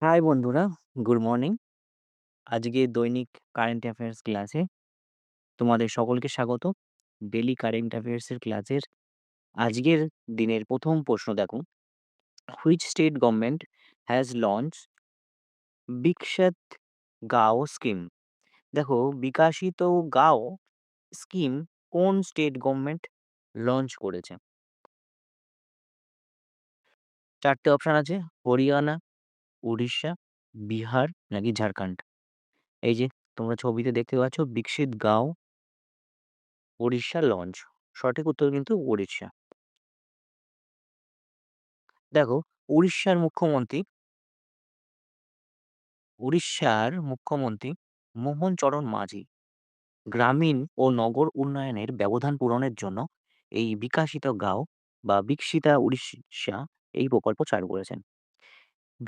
High বন্ধুরা, good morning. আজকে দৈনিক কারেন্ট অ্যাফেয়ার্স ক্লাসে তোমাদের সকলকে স্বাগত। ডেইলি কারেন্ট অ্যাফেয়ার্সের ক্লাসের আজকের দিনের প্রথম প্রশ্ন দেখো, which state government has launch বিকশাত গাঁও স্কিম? দেখো, বিকাশিত গাঁও স্কিম কোন স্টেট গভর্নমেন্ট লঞ্চ করেছে? চারটে অপশন আছে, হরিয়ানা, উড়িষ্যা, বিহার নাকি ঝাড়খণ্ড। এই যে তোমরা ছবিতে দেখতে পাচ্ছ, বিকশিত গাঁও উড়িষ্যা লঞ্চ। সঠিক উত্তর কিন্তু উড়িষ্যা। দেখো, উড়িষ্যার মুখ্যমন্ত্রী উড়িষ্যার মুখ্যমন্ত্রী মোহন চরণ মাঝি গ্রামীণ ও নগর উন্নয়নের ব্যবধান পূরণের জন্য এই বিকাশিত গাঁও বা বিকশিতা উড়িষ্যা এই প্রকল্প চালু করেছেন।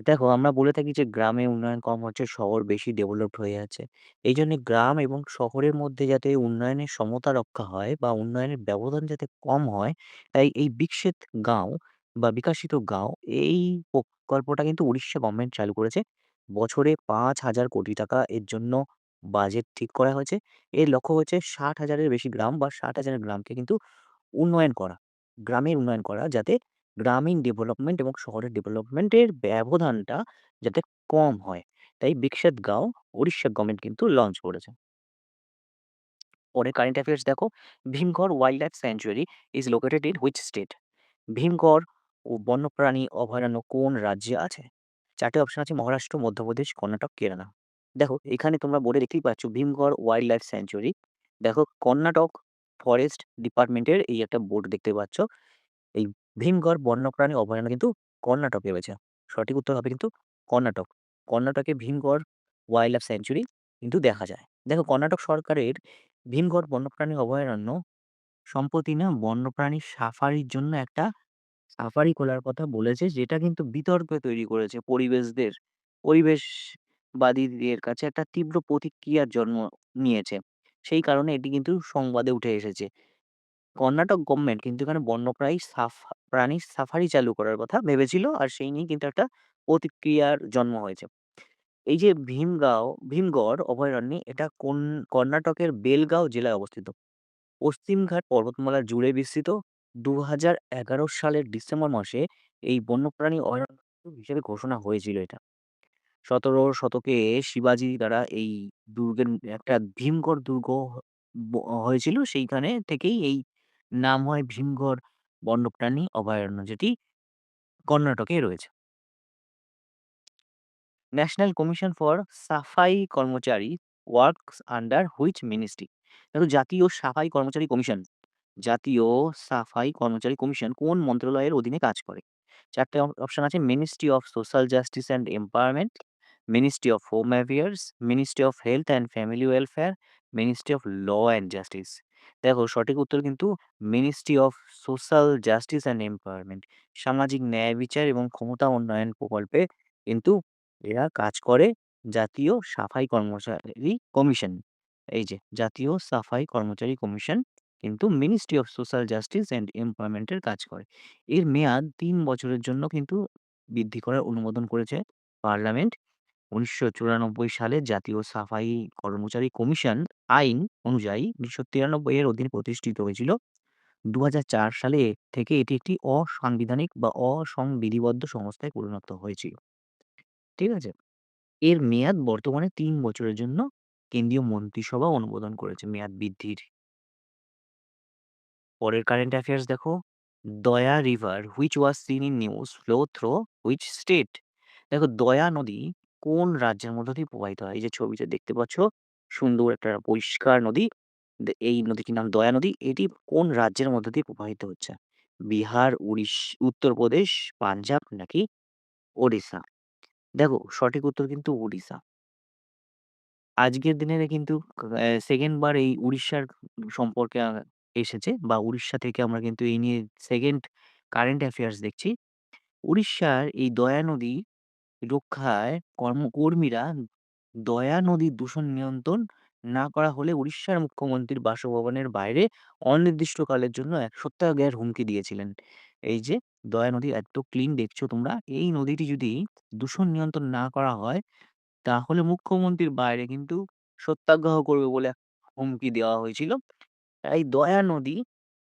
দেখো, আমরা বলে থাকি যে গ্রামে উন্নয়ন কম হচ্ছে, শহর বেশি ডেভেলপড হয়ে যাচ্ছে। এই জন্য গ্রাম এবং শহরের মধ্যে যাতে উন্নয়নের সমতা রক্ষা হয় বা উন্নয়নের ব্যবধান যাতে কম হয়, তাই এই বিকশিত গাঁও বা বিকাশিত গাঁও এই প্রকল্পটা কিন্তু উড়িষ্যা গভর্নমেন্ট চালু করেছে। বছরে ৫,০০০ কোটি টাকা এর জন্য বাজেট ঠিক করা হয়েছে। এর লক্ষ্য হচ্ছে ৬০,০০০-এর বেশি গ্রাম বা ৬০,০০০ গ্রামকে কিন্তু উন্নয়ন করা, গ্রামের উন্নয়ন করা, যাতে গ্রামীণ ডেভেলপমেন্ট এবং শহরের ডেভেলপমেন্টের ব্যবধানটা যাতে কম হয়। তাই বিকশিত গাঁও উড়িষ্যা গভর্নমেন্ট কিন্তু লঞ্চ করেছে। পরে কারেন্ট অ্যাফেয়ার্স দেখো, Bhimgarh wild life sanctuary is located in which state? Bhimgarh ও বন্যপ্রাণী অভয়ারণ্য কোন রাজ্যে আছে? চারটে অপশন আছে, মহারাষ্ট্র, মধ্যপ্রদেশ, কর্ণাটক, কেরালা। দেখো, এখানে তোমরা বোর্ডে দেখতেই পাচ্ছ ভীমগড় ওয়াইল্ড লাইফ স্যাংচুয়ারি। দেখো, কর্ণাটক ফরেস্ট ডিপার্টমেন্টের এই একটা বোর্ড দেখতে পাচ্ছ। এই ভীমগড় বন্যপ্রাণী অভয়ারণ্য কিন্তু কর্ণাটকে রয়েছে। সঠিক উত্তর হবে কিন্তু কর্ণাটক। কর্ণাটকে ভীমগড় ওয়াইল্ড লাইফ স্যাংচুয়ারি কিন্তু দেখা যায়। দেখো, কর্ণাটক সরকারের ভীমগড় বন্যপ্রাণী অভয়ারণ্য সম্প্রতি না বন্যপ্রাণী সাফারির জন্য একটা সাফারি খোলার কথা বলেছে, যেটা কিন্তু বিতর্ক তৈরি করেছে পরিবেশবাদীদের কাছে একটা তীব্র প্রতিক্রিয়ার জন্ম নিয়েছে। সেই কারণে এটি কিন্তু সংবাদে উঠে এসেছে। কর্ণাটক গভর্নমেন্ট কিন্তু এখানে প্রাণী সাফারি চালু করার কথা ভেবেছিল, আর সেই নিয়েই কিন্তু একটা প্রতিক্রিয়ার জন্ম হয়েছে। এই যে ভীমগড় অভয়ারণ্য, এটা কোন কর্ণাটকের বেলগাঁও জেলায় অবস্থিত। পশ্চিমঘাট পর্বতমালা জুড়ে বিস্তৃত। ২০১১ সালের ডিসেম্বর মাসে এই বন্যপ্রাণী অভয়ারণ্য হিসেবে ঘোষণা হয়েছিল এটা। ১৭ শতকে শিবাজি দ্বারা এই দুর্গের একটা ভীমগড় দুর্গ হয়েছিল। সেইখানে থেকেই এই নাম হয় ভীমগড় বন্যপ্রাণী অভয়ারণ্য, যেটি কর্ণাটকে রয়েছে। ন্যাশনাল কমিশন ফর সাফাই কর্মচারী ওয়ার্কস আন্ডার হুইচ মিনিস্ট্রি? দেখো, জাতীয় সাফাই কর্মচারী কমিশন কোন মন্ত্রণালয়ের অধীনে কাজ করে? চারটে অপশন আছে, ministry of social justice and empowerment, ministry of home affairs, ministry of health and family welfare, ministry of law and justice. দেখো, সঠিক উত্তর কিন্তু ministry of social justice and empowerment. সামাজিক ন্যায় বিচার এবং ক্ষমতা উন্নয়ন প্রকল্পে কিন্তু এরা কাজ করে। জাতীয় সাফাই কর্মচারী কমিশন, এই যে জাতীয় সাফাই কর্মচারী কমিশন কিন্তু ministry of social justice and এমপ্লয়মেন্টের কাজ করে। এর মেয়াদ ৩ বছরের জন্য কিন্তু বৃদ্ধি করার অনুমোদন করেছে পার্লামেন্ট। ১৯৯৪ সালে জাতীয় সাফাই কর্মচারী কমিশন আইন অনুযায়ী ১৯৯৩ এর অধীনে প্রতিষ্ঠিত হয়েছিল। ২০০৪ সালে থেকে এটি একটি অসাংবিধানিক বা অসংবিধিবদ্ধ সংস্থায় পরিণত হয়েছিল। ঠিক আছে? এর মেয়াদ বর্তমানে ৩ বছরের জন্য কেন্দ্রীয় মন্ত্রিসভা অনুমোদন করেছে মেয়াদ বৃদ্ধির। পরের কারেন্ট অ্যাফেয়ার্স দেখো, Daya river which was seen in news flow through which state? দেখো, দয়া নদী কোন রাজ্যের মধ্য দিয়ে প্রবাহিত হয়? এই যে ছবিতে দেখতে পাচ্ছ, সুন্দর একটা পরিষ্কার নদী। এই নদীটির নাম দয়া নদী। এটি কোন রাজ্যের মধ্য দিয়ে প্রবাহিত হচ্ছে? বিহার, উত্তরপ্রদেশ, পাঞ্জাব নাকি ওড়িশা? দেখো, সঠিক উত্তর কিন্তু ওড়িশা। আজকের দিনে কিন্তু 2nd বার এই উড়িষ্যার সম্পর্কে এসেছে, বা উড়িষ্যা থেকে আমরা কিন্তু এই নিয়ে 2nd কারেন্ট অ্যাফেয়ার্স দেখছি। উড়িষ্যার এই দয়া নদী রক্ষায় কর্মীরা দয়া নদীর দূষণ নিয়ন্ত্রণ না করা হলে উড়িষ্যার মুখ্যমন্ত্রীর বাসভবনের বাইরে অনির্দিষ্টকালের জন্য এক সত্যাগ্রহের হুমকি দিয়েছিলেন। এই যে দয়া নদী এত ক্লিন দেখছো তোমরা, এই নদীটি যদি দূষণ নিয়ন্ত্রণ না করা হয়, তাহলে মুখ্যমন্ত্রীর বাইরে কিন্তু সত্যাগ্রহ করবে বলে হুমকি দেওয়া হয়েছিল। এই দয়া নদী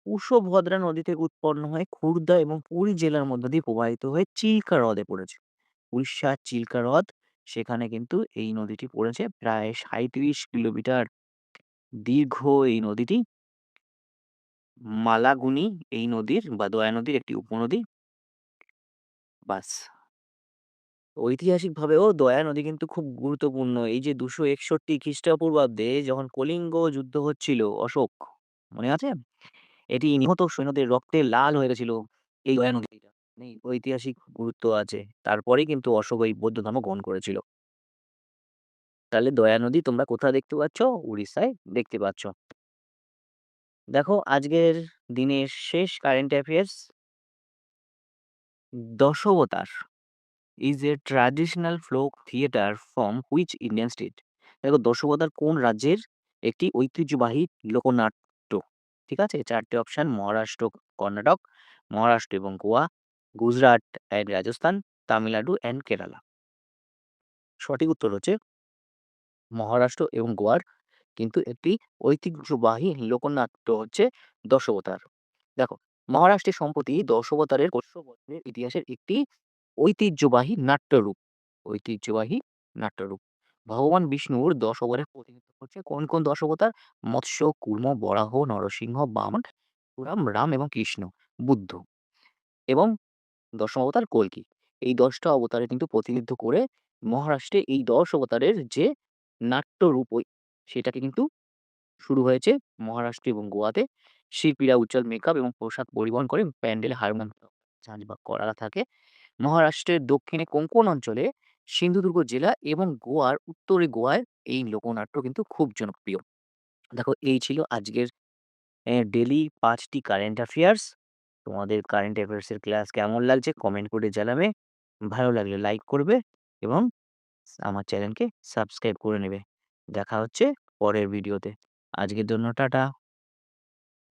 কুশভদ্রা নদী থেকে উৎপন্ন হয়ে খুর্দা এবং পুরী জেলার মধ্য দিয়ে প্রবাহিত হয়ে চিল্কা হ্রদে পড়েছে। উড়িষ্যার চিল্কা হ্রদ, সেখানে কিন্তু এই নদীটি পড়েছে। প্রায় ৩৭ কিলোমিটার দীর্ঘ এই নদীটি। মালাগুনি এই নদীর বা দয়া নদীর একটি উপনদী। বাস। ঐতিহাসিকভাবেও দয়া নদী কিন্তু খুব গুরুত্বপূর্ণ। এই যে ২৬১ খ্রিস্টপূর্বাব্দে যখন কলিঙ্গ যুদ্ধ হচ্ছিল, অশোক মনে আছে? এটি নিহত সৈন্যদের রক্তে লাল হয়ে গেছিল এই দয়া নদীটা। নেই ঐতিহাসিক গুরুত্ব আছে। তারপরেই কিন্তু অশোক এই বৌদ্ধ ধর্ম গ্রহণ করেছিল। তাহলে দয়া নদী তোমরা কোথায় দেখতে পাচ্ছ? উড়িষ্যায় দেখতে পাচ্ছ। দেখো আজকের দিনের শেষ current affairs. Dashavatar is a traditional folk theatre from which Indian state? দেখো দশাবতার কোন রাজ্যের একটি ঐতিহ্যবাহী লোকনাট্য? ঠিক আছে? ৪ টে অপশন: মহারাষ্ট্র, কর্ণাটক, মহারাষ্ট্র এবং গোয়া, গুজরাট অ্যান্ড রাজস্থান, তামিলনাড়ু অ্যান্ড কেরালা। সঠিক উত্তর হচ্ছে মহারাষ্ট্র এবং গোয়ার কিন্তু একটি ঐতিহ্যবাহী লোকনাট্য হচ্ছে দশাবতার। দেখো মহারাষ্ট্রে সম্প্রতি দশাবতারের ৫০০ বছরের ইতিহাসের একটি ঐতিহ্যবাহী নাট্যরূপ। ঐতিহ্যবাহী নাট্যরূপ। ভগবান বিষ্ণুর ১০ অবতারের প্রতিনিধিত্ব করছে কোন, কোন ১০ অবতার? মৎস্য, কূর্ম, বরাহ, নরসিংহ, বামন, রাম এবং কৃষ্ণ, বুদ্ধ এবং ১০ম অবতার কল্কি। এই ১০ টা অবতারে কিন্তু প্রতিনিধিত্ব করে মহারাষ্ট্রে এই ১০ অবতারের যে নাট্যরূপ সেটাকে কিন্তু শুরু হয়েছে মহারাষ্ট্র এবং গোয়াতে। শিল্পীরা উজ্জ্বল মেকআপ এবং পোশাক পরিবহন করে প্যান্ডেলে হারমোনিয়াম ঝাঁঝ বা করা থাকে। মহারাষ্ট্রের দক্ষিণে কোঙ্কণ অঞ্চলে সিন্ধুদুর্গ জেলা এবং গোয়ার উত্তরে গোয়ায় এই লোকনাট্য কিন্তু খুব জনপ্রিয়। দেখো এই ছিল আজকের ডেইলি ৫ টি কারেন্ট অ্যাফেয়ার্স। তোমাদের কারেন্ট অ্যাফেয়ার্স এর ক্লাস কেমন লাগছে কমেন্ট করে জানাবে। ভালো লাগলে লাইক করবে এবং আমার চ্যানেলকে সাবস্ক্রাইব করে নেবে। দেখা হচ্ছে পরের ভিডিওতে। আজকের জন্য টাটা।